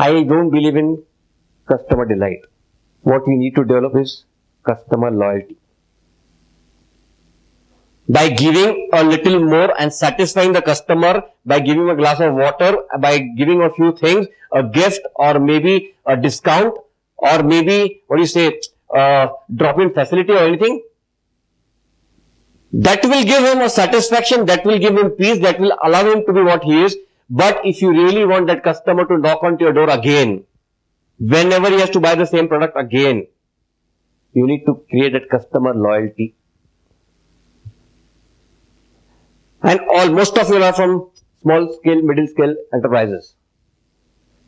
I don't believe in customer delight. What we need to develop is customer loyalty. By giving a little more and satisfying the customer, by giving him a glass of water, by giving a few things, a gift or maybe a discount or maybe, drop-in facility or anything, that will give him a satisfaction, that will give him peace, that will allow him to be what he is. But if you really want that customer to knock onto your door again, whenever he has to buy the same product again, you need to create that customer loyalty. And most of you are from small scale, middle scale enterprises.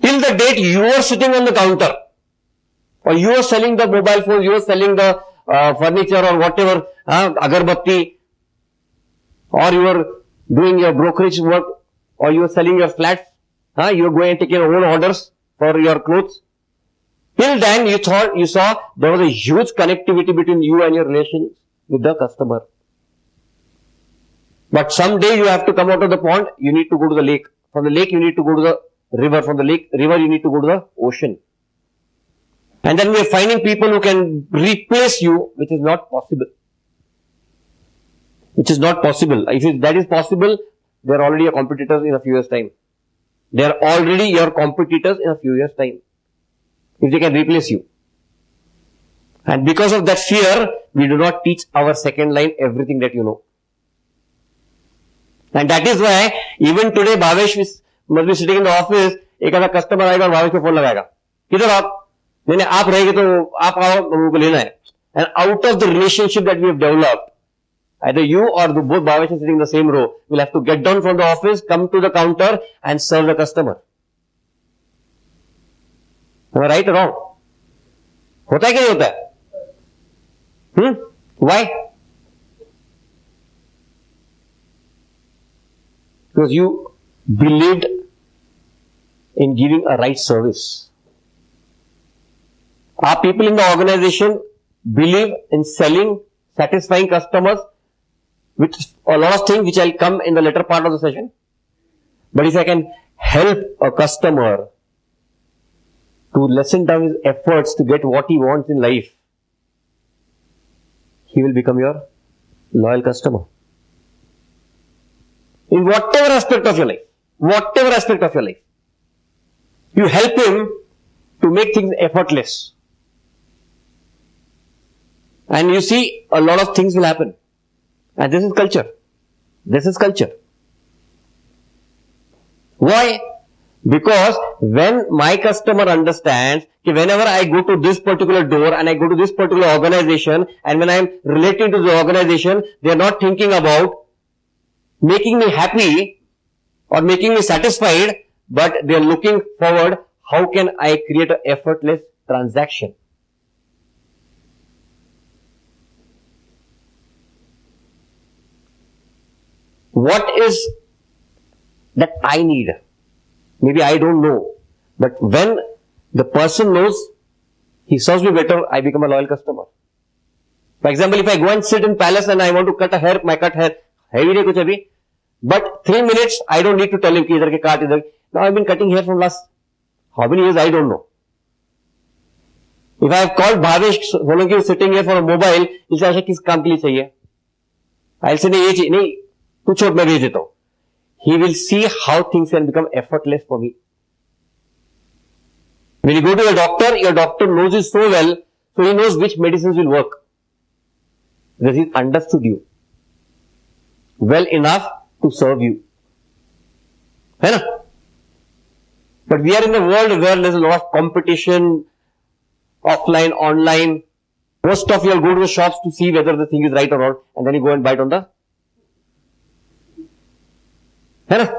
Till the date you are sitting on the counter, or you are selling the mobile phone, you are selling the furniture or whatever, agarbatti, or you are doing your brokerage work, or you are selling your flats, you are going and taking your own orders for your clothes. Till then you saw there was a huge connectivity between you and your relations with the customer. But someday you have to come out of the pond, you need to go to the lake. From the lake you need to go to the river. From the river you need to go to the ocean. And then we are finding people who can replace you, which is not possible. Which is not possible. If that is possible, they are already your competitors in a few years' time. They are already your competitors in a few years' time. If they can replace you. And because of that fear, we do not teach our second line everything that you know. And that is why even today Bhavesh must be sitting in the office, एक आधा customer आएगा और भावेश को phone लगाएगा, किधर आप? नहीं आप रहेंगे तो आप आओ, मम्मी को लेना है. And out of the relationship that we have developed, either you or both Bhavesh sitting in the same row will have to get down from the office, come to the counter and serve the customer. Am I right or wrong? होता है कि नहीं होता है? Why? Because you believed in giving a right service. Our people in the organization believe in selling, satisfying customers with a lot of things which I'll come in the later part of the session. But if I can help a customer to lessen down his efforts to get what he wants in life, he will become your loyal customer. In whatever aspect of your life, you help him to make things effortless. And you see, a lot of things will happen. And this is culture. Why? Because when my customer understands that whenever I go to this particular door and I go to this particular organization, and when I am relating to the organization, they are not thinking about making me happy or making me satisfied, but they are looking forward, how can I create an effortless transaction? What is that I need? Maybe I don't know. But when the person knows, he serves me better, I become a loyal customer. For example, if I go and sit in palace and I want to cut a hair, my cut hair, heavy nahi kuch abhi. But 3 minutes, I don't need to tell him ki idhar ke kaat idhar. Now I've been cutting hair from last how many years, I don't know. If I have called Bhavesh Solanki sitting here for a mobile, इसे आशा किस काम के लिए चाहिए? I'll say नहीं, तू छोड़ मैं भेज देता हूं. He will see how things can become effortless for me. When you go to your doctor knows you so well, so he knows which medicines will work. Because he's understood you well enough to serve you. है ना? But we are in a world where there's a lot of competition, offline, online. Most of you will go to the shops to see whether the thing is right or wrong, and then you go and buy it on the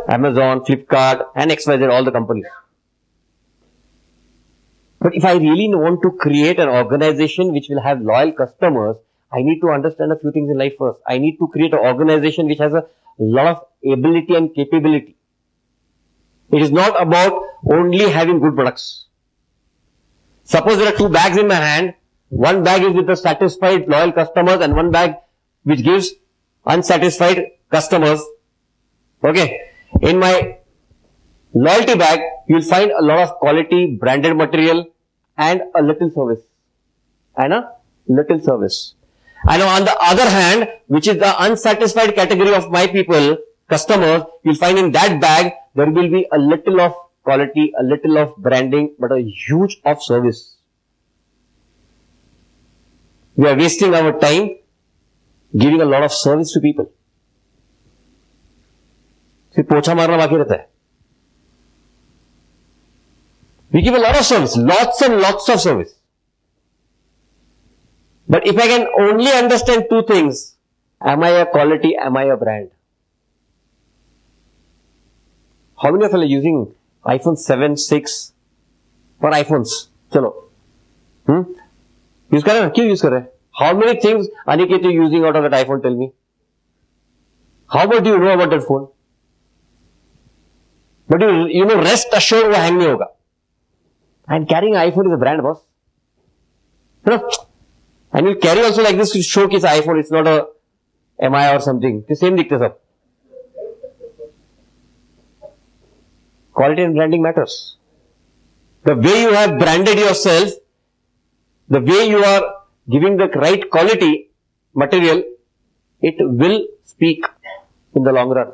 Amazon, Flipkart, and XYZ, all the companies. But if I really want to create an organization which will have loyal customers, I need to understand a few things in life first. I need to create an organization which has a lot of ability and capability. It is not about only having good products. Suppose there are 2 bags in my hand. One bag is with the satisfied loyal customers and one bag which gives unsatisfied customers. Okay. In my loyalty bag, you'll find a lot of quality branded material and a little service. And a little service. And on the other hand, which is the unsatisfied category of my people, customers, you'll find in that bag, there will be a little of quality, a little of branding, but a huge of service. We are wasting our time giving a lot of service to people. सिर्फ पोछा मारना बाकी रहता है. We give a lot of service, lots and lots of service. But if I can only understand two things, am I a quality, am I a brand? How many of you are using iPhone 7, 6 for iPhones? चलो. Use कर रहे हैं? क्यों use कर रहे हैं? How many things Aniket you using out of that iPhone? Tell me. How much do you know about that phone? But you know, rest assured वो hang नहीं होगा. And carrying an iPhone is a brand, boss. You know? And you carry also like this to showcase iPhone. It's not a MI or something. The same दिखते सब. Quality and branding matters. The way you have branded yourself, the way you are giving the right quality material, it will speak in the long run.